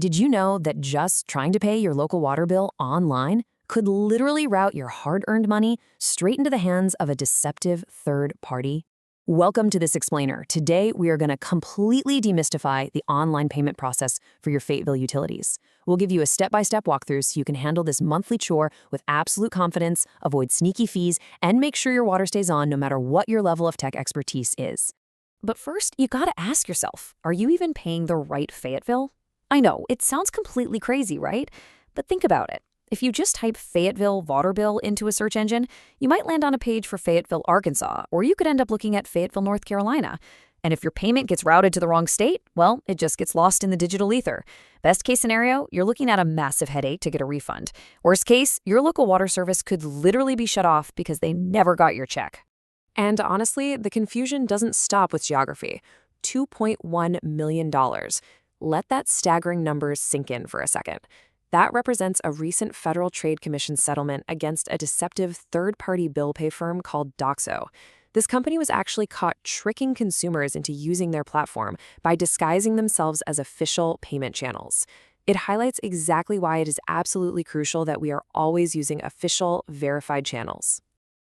Did you know that just trying to pay your local water bill online could literally route your hard-earned money straight into the hands of a deceptive third party? Welcome to This Explainer. Today, we are going to completely demystify the online payment process for your Fayetteville utilities. We'll give you a step-by-step walkthrough so you can handle this monthly chore with absolute confidence, avoid sneaky fees, and make sure your water stays on no matter what your level of tech expertise is. But first, you gotta ask yourself, are you even paying the right Fayetteville? I know, it sounds completely crazy, right? But think about it. If you just type Fayetteville water bill into a search engine, you might land on a page for Fayetteville, Arkansas, or you could end up looking at Fayetteville, North Carolina. And if your payment gets routed to the wrong state, well, it just gets lost in the digital ether. Best case scenario, you're looking at a massive headache to get a refund. Worst case, your local water service could literally be shut off because they never got your check. And honestly, the confusion doesn't stop with geography. $2.1 million. Let that staggering number sink in for a second. That represents a recent Federal Trade Commission settlement against a deceptive third-party bill pay firm called Doxo. This company was actually caught tricking consumers into using their platform by disguising themselves as official payment channels. It highlights exactly why it is absolutely crucial that we are always using official, verified channels.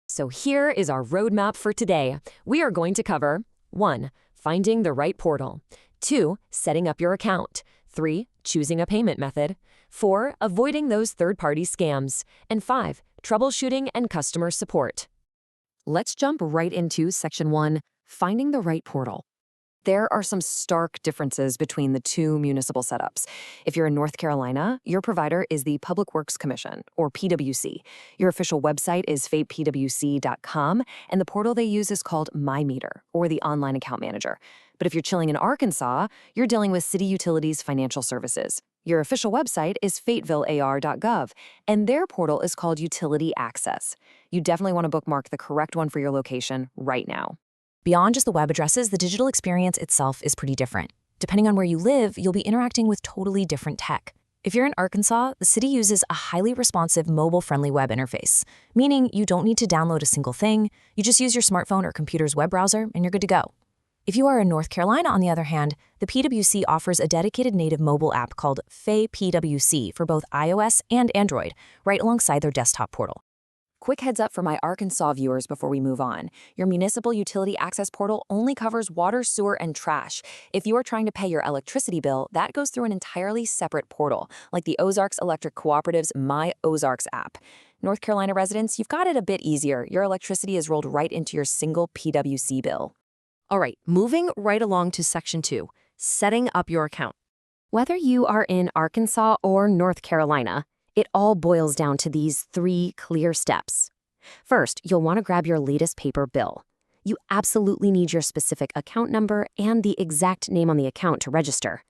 So here is our roadmap for today. We are going to cover 1. Finding the right portal. 2. Setting up your account. 3. Choosing a payment method. 4. Avoiding those third-party scams. And 5. Troubleshooting and customer support. Let's jump right into Section 1, Finding the Right Portal. There are some stark differences between the two municipal setups. If you're in North Carolina, your provider is the Public Works Commission, or PWC. Your official website is fayettepwc.com, and the portal they use is called MyMeter, or the Online Account Manager. But if you're chilling in Arkansas, you're dealing with City Utilities Financial Services. Your official website is fayettevillear.gov, and their portal is called Utility Access. You definitely want to bookmark the correct one for your location right now. Beyond just the web addresses, the digital experience itself is pretty different. Depending on where you live, you'll be interacting with totally different tech. If you're in Arkansas, the city uses a highly responsive, mobile-friendly web interface, meaning you don't need to download a single thing, you just use your smartphone or computer's web browser, and you're good to go. If you are in North Carolina, on the other hand, the PWC offers a dedicated native mobile app called FayPWC for both iOS and Android, right alongside their desktop portal. Quick heads up for my Arkansas viewers before we move on. Your municipal utility access portal only covers water, sewer, and trash. If you are trying to pay your electricity bill, that goes through an entirely separate portal, like the Ozarks Electric Cooperative's My Ozarks app. North Carolina residents, you've got it a bit easier. Your electricity is rolled right into your single PWC bill. All right, moving right along to Section 2, Setting up your account. Whether you are in Arkansas or North Carolina, it all boils down to these 3 clear steps. First, you'll want to grab your latest paper bill. You absolutely need your specific account number and the exact name on the account to register.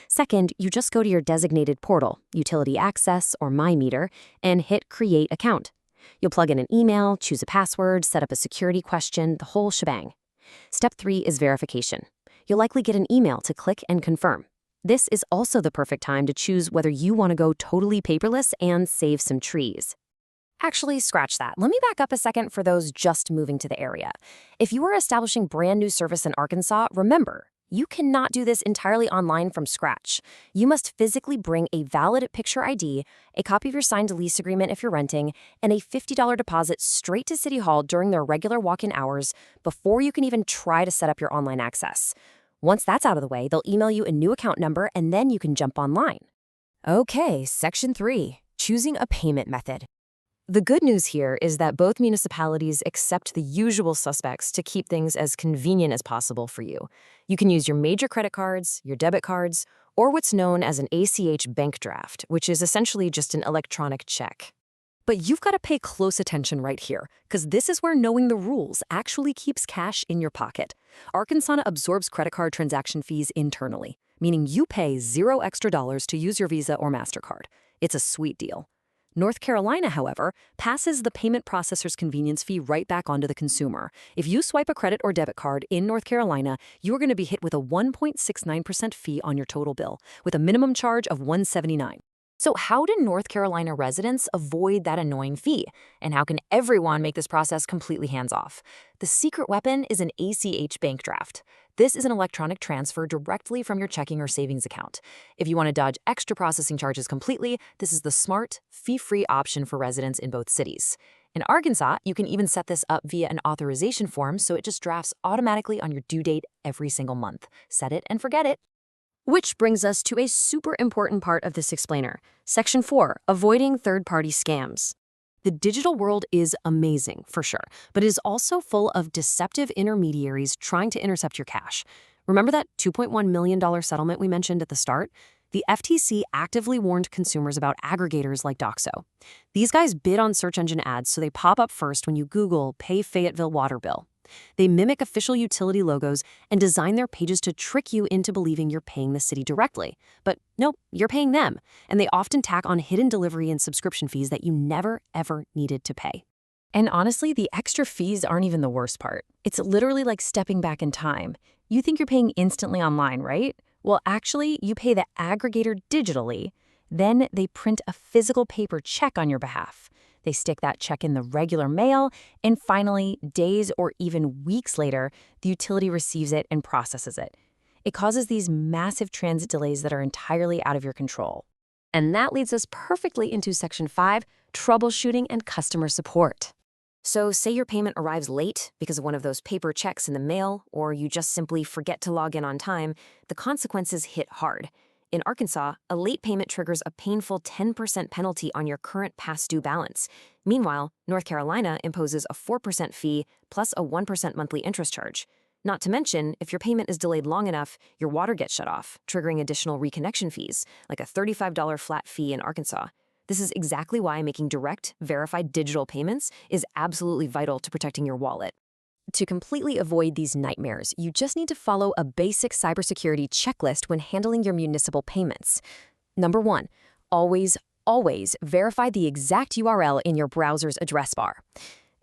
Second, you just go to your designated portal, Utility Access or MyMeter, and hit Create Account. You'll plug in an email, choose a password, set up a security question, the whole shebang. Step 3 is verification. You'll likely get an email to click and confirm. This is also the perfect time to choose whether you want to go totally paperless and save some trees. Actually, scratch that. Let me back up a second for those just moving to the area. If you are establishing brand new service in Arkansas, remember, you cannot do this entirely online from scratch. You must physically bring a valid picture ID, a copy of your signed lease agreement if you're renting, and a $50 deposit straight to City Hall during their regular walk-in hours before you can even try to set up your online access. Once that's out of the way, they'll email you a new account number, and then you can jump online. Okay, Section 3, Choosing a payment method. The good news here is that both municipalities accept the usual suspects to keep things as convenient as possible for you. You can use your major credit cards, your debit cards, or what's known as an ACH bank draft, which is essentially just an electronic check. But you've got to pay close attention right here, because this is where knowing the rules actually keeps cash in your pocket. Arkansas absorbs credit card transaction fees internally, meaning you pay $0 extra to use your Visa or MasterCard. It's a sweet deal. North Carolina, however, passes the payment processor's convenience fee right back onto the consumer. If you swipe a credit or debit card in North Carolina, you're going to be hit with a 1.69% fee on your total bill, with a minimum charge of $179. So how do North Carolina residents avoid that annoying fee? And how can everyone make this process completely hands-off? The secret weapon is an ACH bank draft. This is an electronic transfer directly from your checking or savings account. If you want to dodge extra processing charges completely, this is the smart, fee-free option for residents in both cities. In Arkansas, you can even set this up via an authorization form so it just drafts automatically on your due date every single month. Set it and forget it. Which brings us to a super important part of this explainer. Section 4, avoiding third-party scams. The digital world is amazing, for sure, but it is also full of deceptive intermediaries trying to intercept your cash. Remember that $2.1 million settlement we mentioned at the start? The FTC actively warned consumers about aggregators like Doxo. These guys bid on search engine ads, so they pop up first when you Google "pay Fayetteville water bill." They mimic official utility logos and design their pages to trick you into believing you're paying the city directly. But nope, you're paying them, and they often tack on hidden delivery and subscription fees that you never, ever needed to pay. And honestly, the extra fees aren't even the worst part. It's literally like stepping back in time. You think you're paying instantly online, right? Well, actually, you pay the aggregator digitally. Then they print a physical paper check on your behalf. They stick that check in the regular mail, and finally, days or even weeks later, the utility receives it and processes it. It causes these massive transit delays that are entirely out of your control. And that leads us perfectly into Section 5, troubleshooting and customer support. So say your payment arrives late because of one of those paper checks in the mail, or you just simply forget to log in on time, the consequences hit hard. In Arkansas, a late payment triggers a painful 10% penalty on your current past due balance. Meanwhile, North Carolina imposes a 4% fee plus a 1% monthly interest charge. Not to mention, if your payment is delayed long enough, your water gets shut off, triggering additional reconnection fees, like a $35 flat fee in Arkansas. This is exactly why making direct, verified digital payments is absolutely vital to protecting your wallet. To completely avoid these nightmares, you just need to follow a basic cybersecurity checklist when handling your municipal payments. Number 1, always verify the exact URL in your browser's address bar.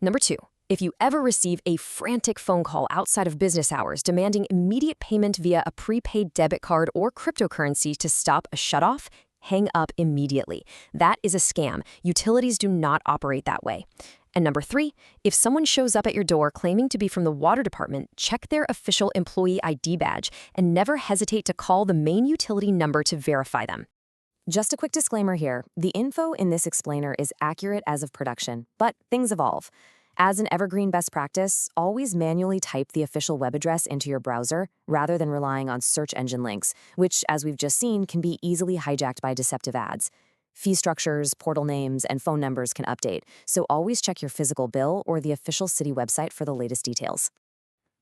Number 2, if you ever receive a frantic phone call outside of business hours demanding immediate payment via a prepaid debit card or cryptocurrency to stop a shutoff, hang up immediately. That is a scam. Utilities do not operate that way. And number 3, if someone shows up at your door claiming to be from the water department, check their official employee ID badge and never hesitate to call the main utility number to verify them. Just a quick disclaimer here, the info in this explainer is accurate as of production, but things evolve. As an evergreen best practice, always manually type the official web address into your browser rather than relying on search engine links, which, as we've just seen, can be easily hijacked by deceptive ads. Fee structures, portal names, and phone numbers can update, so always check your physical bill or the official city website for the latest details.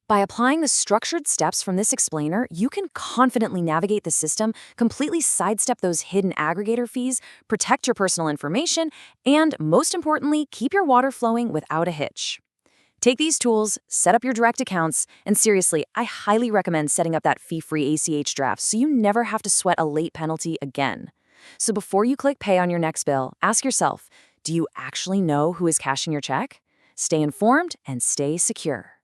By applying the structured steps from this explainer, you can confidently navigate the system, completely sidestep those hidden aggregator fees, protect your personal information, and, most importantly, keep your water flowing without a hitch. Take these tools, set up your direct accounts, and seriously, I highly recommend setting up that fee-free ACH draft so you never have to sweat a late penalty again. So before you click pay on your next bill, ask yourself, do you actually know who is cashing your check? Stay informed and stay secure.